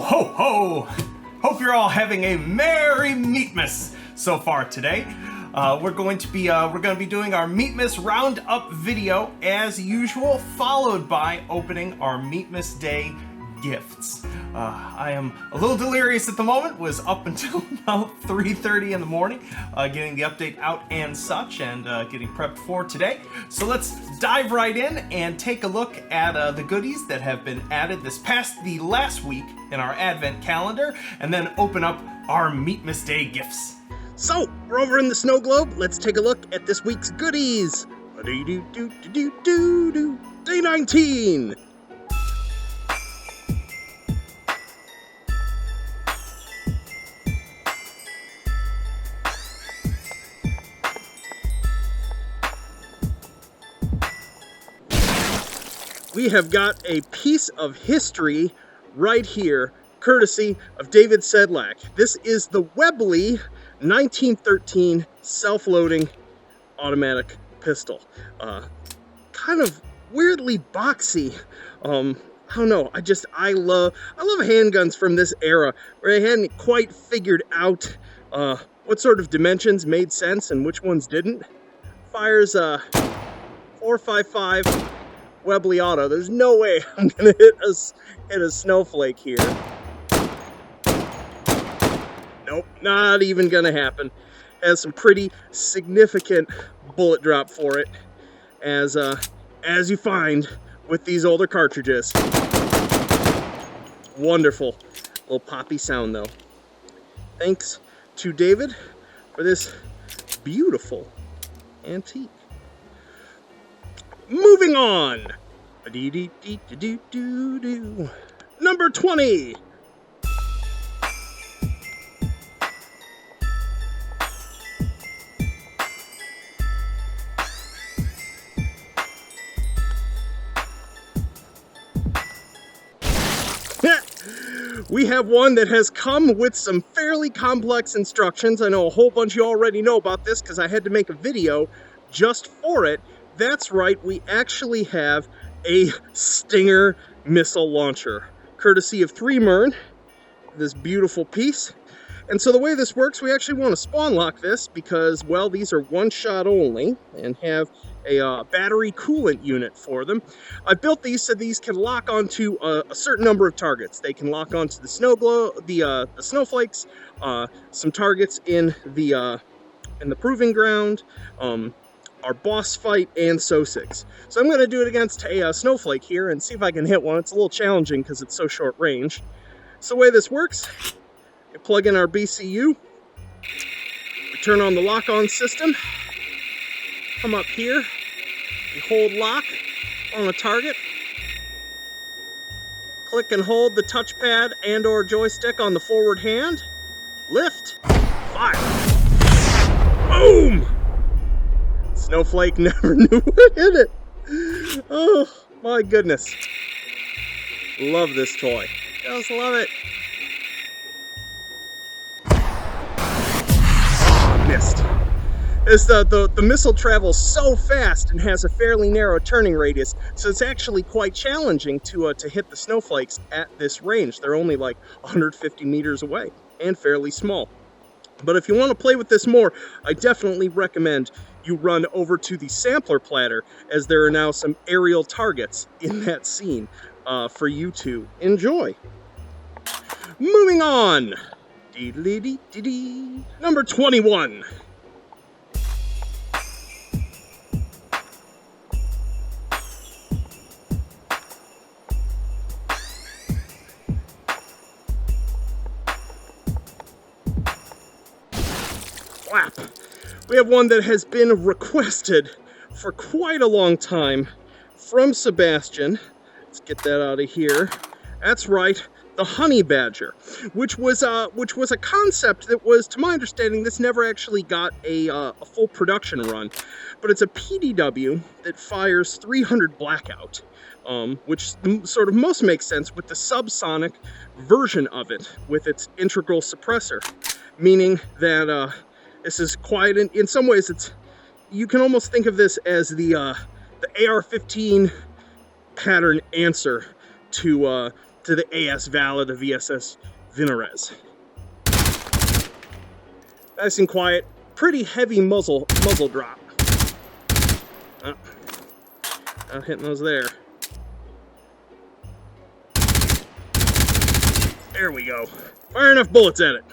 ho, ho! Hope you're all having a merry Meatmas so far today. We're going to be doing our Meatmas Roundup video as usual, followed by opening our Meatmas Day Gifts. I am a little delirious at the moment, was up until about 3:30 in the morning, getting the update out and such, and getting prepped for today. So let's dive right in and take a look at the goodies that have been added the last week in our advent calendar, and then open up our Meatmas Day Gifts. So, we're over in the snow globe. Let's take a look at this week's goodies. Day 19. We have got a piece of history right here, courtesy of David Sedlak. This is the Webley 1913 self-loading automatic pistol. Kind of weirdly boxy. I don't know. I love handguns from this era where I hadn't quite figured out what sort of dimensions made sense and which ones didn't. Fires 4.55 Webley Auto. There's no way I'm gonna hit a snowflake here. Nope, not even gonna happen. Has some pretty significant bullet drop for it, as you find with these older cartridges. Wonderful little poppy sound though. Thanks to David for this beautiful antique. Moving on. Number 20. We have one that has come with some fairly complex instructions. I know a whole bunch of you already know about this because I had to make a video just for it. That's right, we actually have a Stinger missile launcher, courtesy of H3VR Myrn, this beautiful piece. And so the way this works, we actually want to spawn lock this because, well, these are one shot only and have a battery coolant unit for them. I built these so these can lock onto a certain number of targets. They can lock onto the snow globe, the snowflakes, some targets in the proving ground, our boss fight, and SO6. So I'm going to do it against a snowflake here and see if I can hit one. It's a little challenging because it's so short range. So the way this works, we plug in our BCU, we turn on the lock-on system, come up here, we hold lock on a target, click and hold the touchpad and or joystick on the forward hand, lift, fire. Boom! Snowflake never knew what hit it. Oh my goodness. Love this toy. Just love it. Missed. The missile travels so fast and has a fairly narrow turning radius, so it's actually quite challenging to hit the snowflakes at this range. They're only like 150 meters away and fairly small. But if you want to play with this more, I definitely recommend you run over to the sampler platter, as there are now some aerial targets in that scene for you to enjoy. Moving on. Number 21. We have one that has been requested for quite a long time from Sebastian. Let's get that out of here. That's right, the honey badger, which was a concept that was, to my understanding, this never actually got a full production run, but it's a PDW that fires 300 blackout, which sort of most makes sense with the subsonic version of it with its integral suppressor, meaning that this is quite, in some ways, you can almost think of this as the AR-15 pattern answer to to the AS Vala, the VSS Vinarez. Nice and quiet, pretty heavy muzzle drop. Not hitting those there. There we go. Fire enough bullets at it.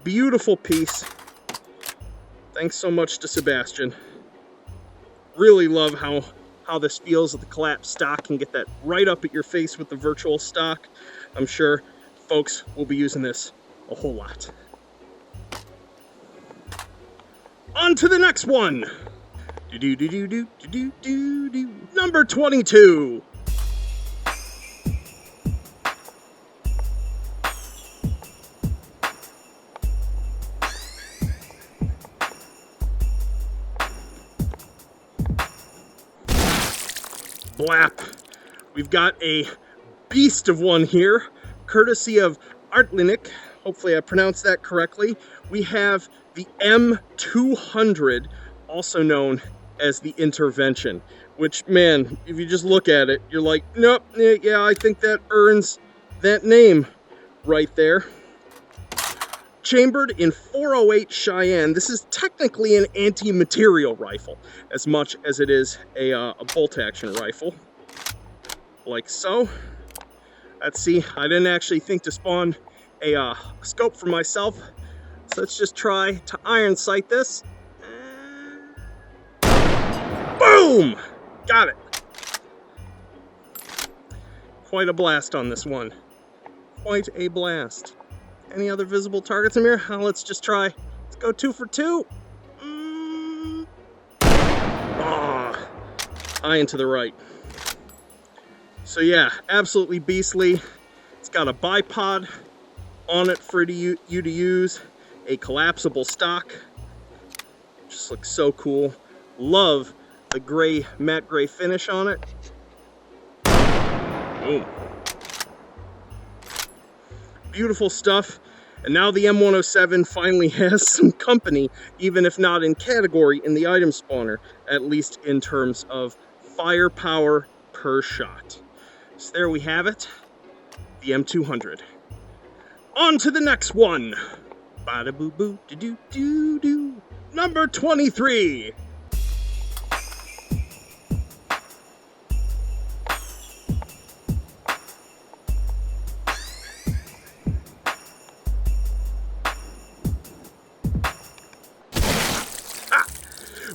Beautiful piece. Thanks so much to Sebastian. Really love how this feels with the collapsed stock. Can get that right up at your face with the virtual stock. I'm sure folks will be using this a whole lot. On to the next one. Number 22. Blap. We've got a beast of one here, courtesy of Artlinik. Hopefully I pronounced that correctly. We have the M200, also known as the Intervention, which, man, if you just look at it, you're like, nope, yeah, I think that earns that name right there. Chambered in 408 Cheyenne, this is technically an anti-material rifle, as much as it is a bolt-action rifle, like so. Let's see, I didn't actually think to spawn a scope for myself, so let's just try to iron sight this. Boom! Got it. Quite a blast on this one. Quite a blast. Any other visible targets in here? Let's just try. Let's go 2 for 2. Eye into the right. So yeah, absolutely beastly. It's got a bipod on it for you to use. A collapsible stock. Just looks so cool. Love the gray, matte gray finish on it. Boom. Beautiful stuff. And now the M107 finally has some company, even if not in category, in the item spawner, at least in terms of firepower per shot. So there we have it, the M200. On to the next one. Bada boo boo do do do do. Number 23.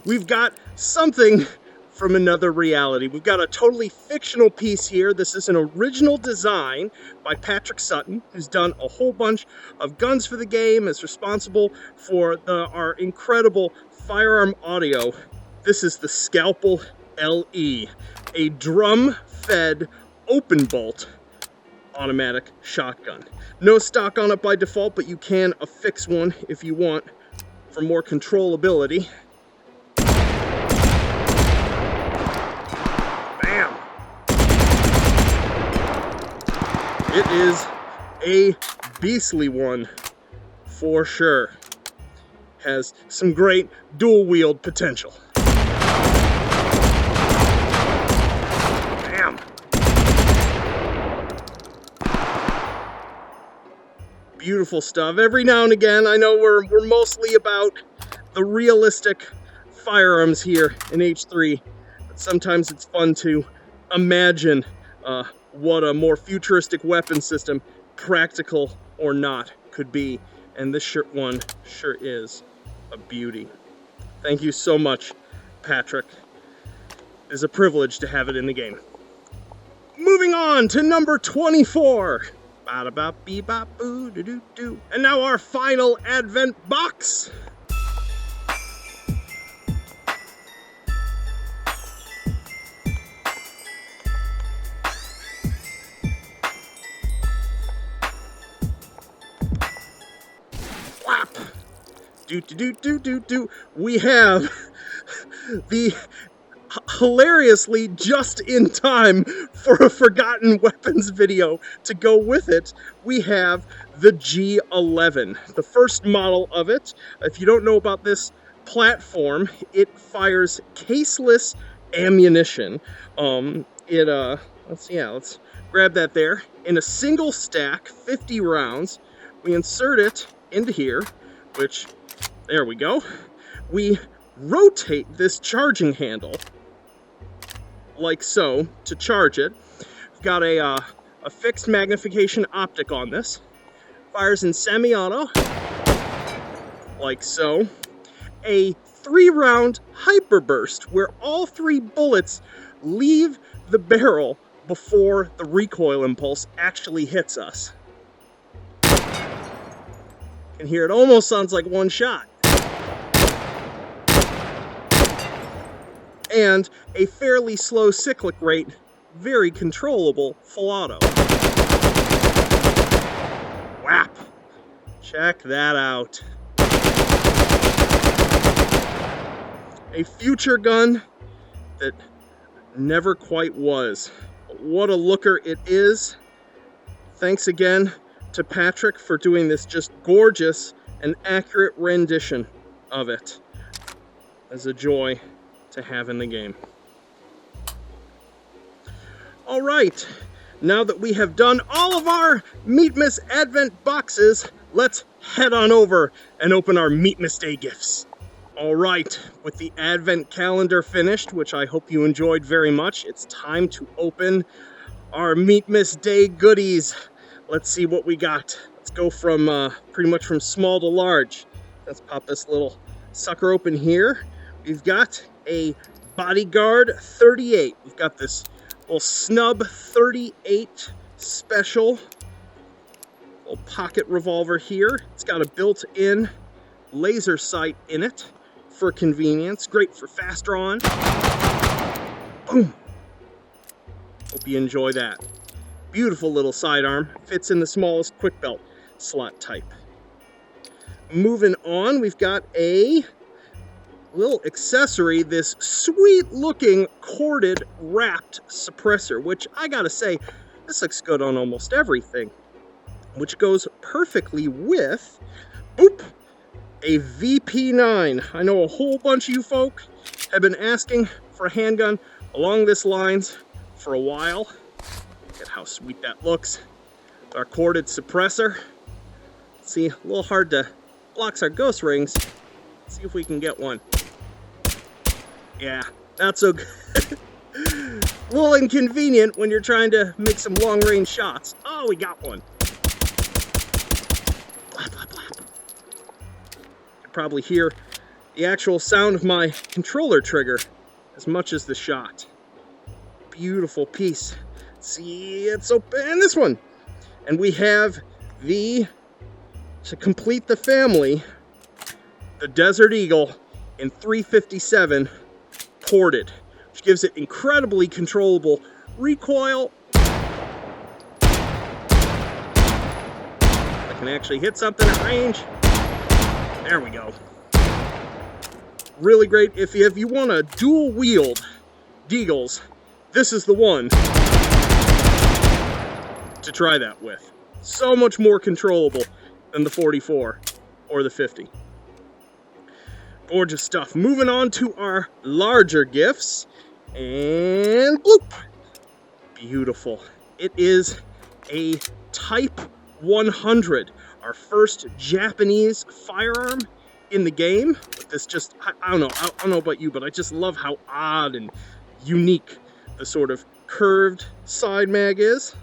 We've got something from another reality. We've got a totally fictional piece here. This is an original design by Patrick Sutton, who's done a whole bunch of guns for the game, is responsible for our incredible firearm audio. This is the Scalpel LE, a drum-fed open bolt automatic shotgun. No stock on it by default, but you can affix one if you want for more controllability. It is a beastly one, for sure. Has some great dual wield potential. Bam! Beautiful stuff. Every now and again, I know we're mostly about the realistic firearms here in H3, but sometimes it's fun to imagine what a more futuristic weapon system, practical or not, could be. And this one sure is a beauty. Thank you so much, Patrick. It is a privilege to have it in the game. Moving on to number 24. And now our final Advent box. We have the hilariously just in time for a Forgotten Weapons video to go with it. We have the G11, the first model of it. If you don't know about this platform, it fires caseless ammunition. Let's grab grab that there. In a single stack, 50 rounds, we insert it into here, which, there we go. We rotate this charging handle, like so, to charge it. We've got a fixed magnification optic on this. Fires in semi-auto, like so. A 3-round hyperburst, where all 3 bullets leave the barrel before the recoil impulse actually hits us. You can hear it almost sounds like one shot. And a fairly slow cyclic rate, very controllable full auto. Whap! Check that out. A future gun that never quite was. But what a looker it is. Thanks again to Patrick for doing this just gorgeous and accurate rendition of it. It's a joy to have in the game. All right, now that we have done all of our Meatmas Advent boxes, let's head on over and open our Meatmas Day Gifts. All right, with the Advent calendar finished, which I hope you enjoyed very much, it's time to open our Meatmas Day goodies. Let's see what we got. Let's go from pretty much from small to large. Let's pop this little sucker open here. We've got a Bodyguard 38. We've got this little snub 38 special little pocket revolver here. It's got a built-in laser sight in it for convenience. Great for fast drawing. Boom. Hope you enjoy that. Beautiful little sidearm. Fits in the smallest quick belt slot type. Moving on, we've got a little accessory, this sweet looking corded wrapped suppressor, which I gotta say, this looks good on almost everything, which goes perfectly with, boop, a VP9. I know a whole bunch of you folk have been asking for a handgun along this lines for a while. Look at how sweet that looks. Our corded suppressor. See, a little hard to blocks our ghost rings. Let's see if we can get one. Yeah, not so good. A little inconvenient when you're trying to make some long-range shots. Oh, we got one. Blap, blap, blap. You can probably hear the actual sound of my controller trigger as much as the shot. Beautiful piece. See, it's open this one. And we have to complete the family, the Desert Eagle in 357 ported, which gives it incredibly controllable recoil. I can actually hit something at range. There we go. Really great if you want to dual wield Deagles. This is the one to try that with. So much more controllable than the 44 or the 50. Gorgeous stuff. Moving on to our larger gifts. And bloop! Beautiful. It is a Type 100. Our first Japanese firearm in the game. With this just, I don't know about you, but I just love how odd and unique the sort of curved side mag is.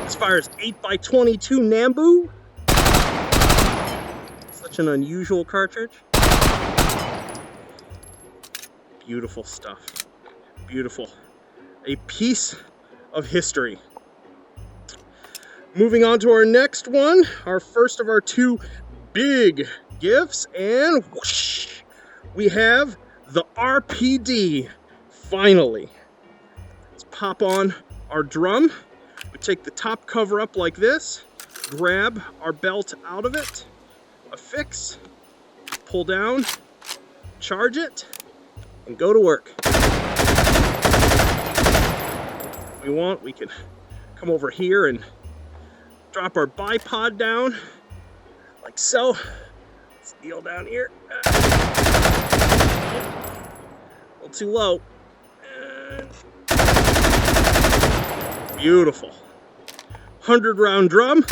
This fires 8x22 Nambu. Such an unusual cartridge. Beautiful stuff. Beautiful. A piece of history. Moving on to our next one, our first of our two big gifts, and whoosh, we have the RPD, finally. Let's pop on our drum. We take the top cover up like this, grab our belt out of it, affix, pull down, charge it, and go to work. If we want, we can come over here and drop our bipod down, like so. Let's kneel down here. A little too low. Beautiful. 100-round drum.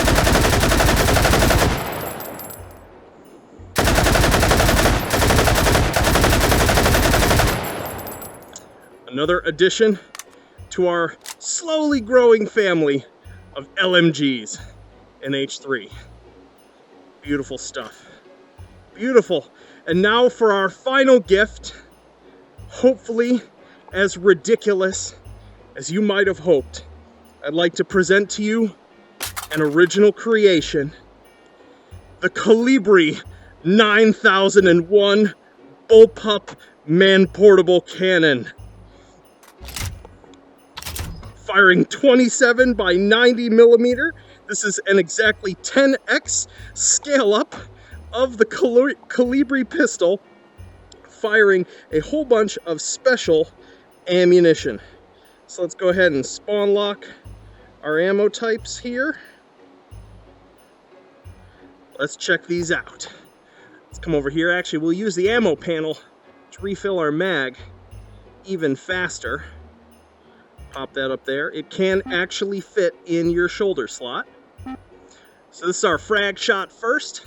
Another addition to our slowly growing family of LMGs in H3. Beautiful stuff. Beautiful. And now for our final gift, hopefully as ridiculous as you might have hoped. I'd like to present to you an original creation, the Colibri 9001 Bullpup Man-Portable Cannon. Firing 27 by 90 millimeter. This is an exactly 10x scale up of the Colibri pistol, firing a whole bunch of special ammunition. So let's go ahead and spawn lock our ammo types here. Let's check these out. Let's come over here. Actually, we'll use the ammo panel to refill our mag even faster. Pop that up there. It can actually fit in your shoulder slot. So this is our frag shot first.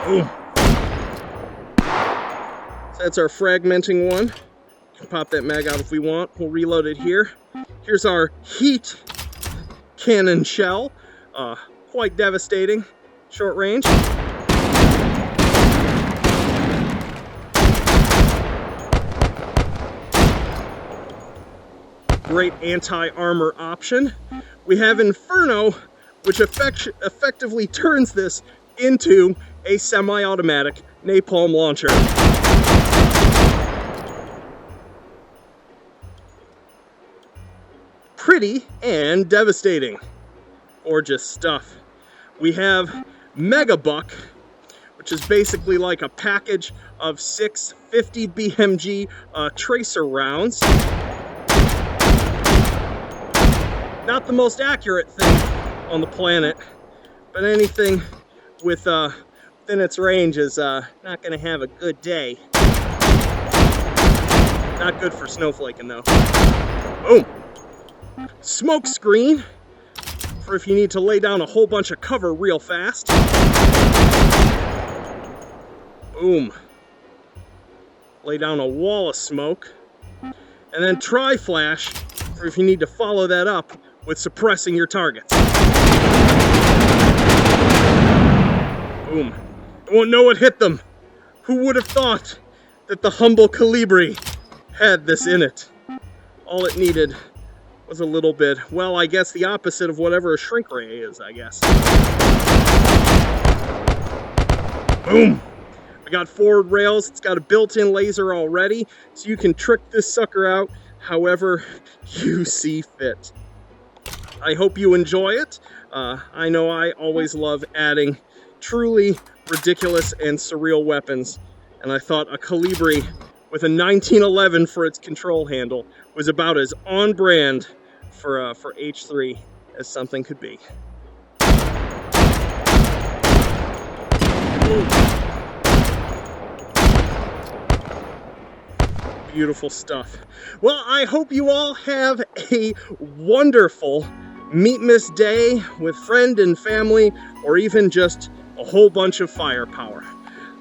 Boom. So that's our fragmenting one. We can pop that mag out if we want. We'll reload it here. Here's our heat cannon shell. Quite devastating. Short range. Great anti-armor option. We have Inferno, which effectively turns this into a semi-automatic napalm launcher. Pretty and devastating. Gorgeous stuff. We have Mega Buck, which is basically like a package of 6 50 BMG tracer rounds. Not the most accurate thing on the planet, but anything within its range is not going to have a good day. Not good for snowflaking though. Boom! Smoke screen for if you need to lay down a whole bunch of cover real fast. Boom! Lay down a wall of smoke. And then tri-flash for if you need to follow that up with suppressing your targets. Boom. You won't know what hit them. Who would have thought that the humble Colibri had this in it? All it needed was a little bit, well, I guess the opposite of whatever a shrink ray is, I guess. Boom. We got forward rails. It's got a built-in laser already, so you can trick this sucker out however you see fit. I hope you enjoy it. I know I always love adding truly ridiculous and surreal weapons, and I thought a Colibri with a 1911 for its control handle was about as on brand for H3 as something could be. Ooh. Beautiful stuff. Well, I hope you all have a wonderful Meatmas Day with friend and family, or even just a whole bunch of firepower.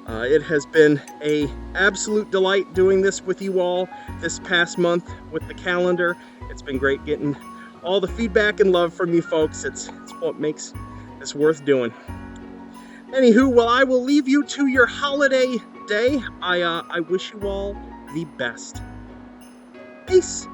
It has been an absolute delight doing this with you all this past month with the calendar. It's been great getting all the feedback and love from you folks. It's what makes this worth doing. Anywho, well, I will leave you to your holiday day. I wish you all the best. Peace.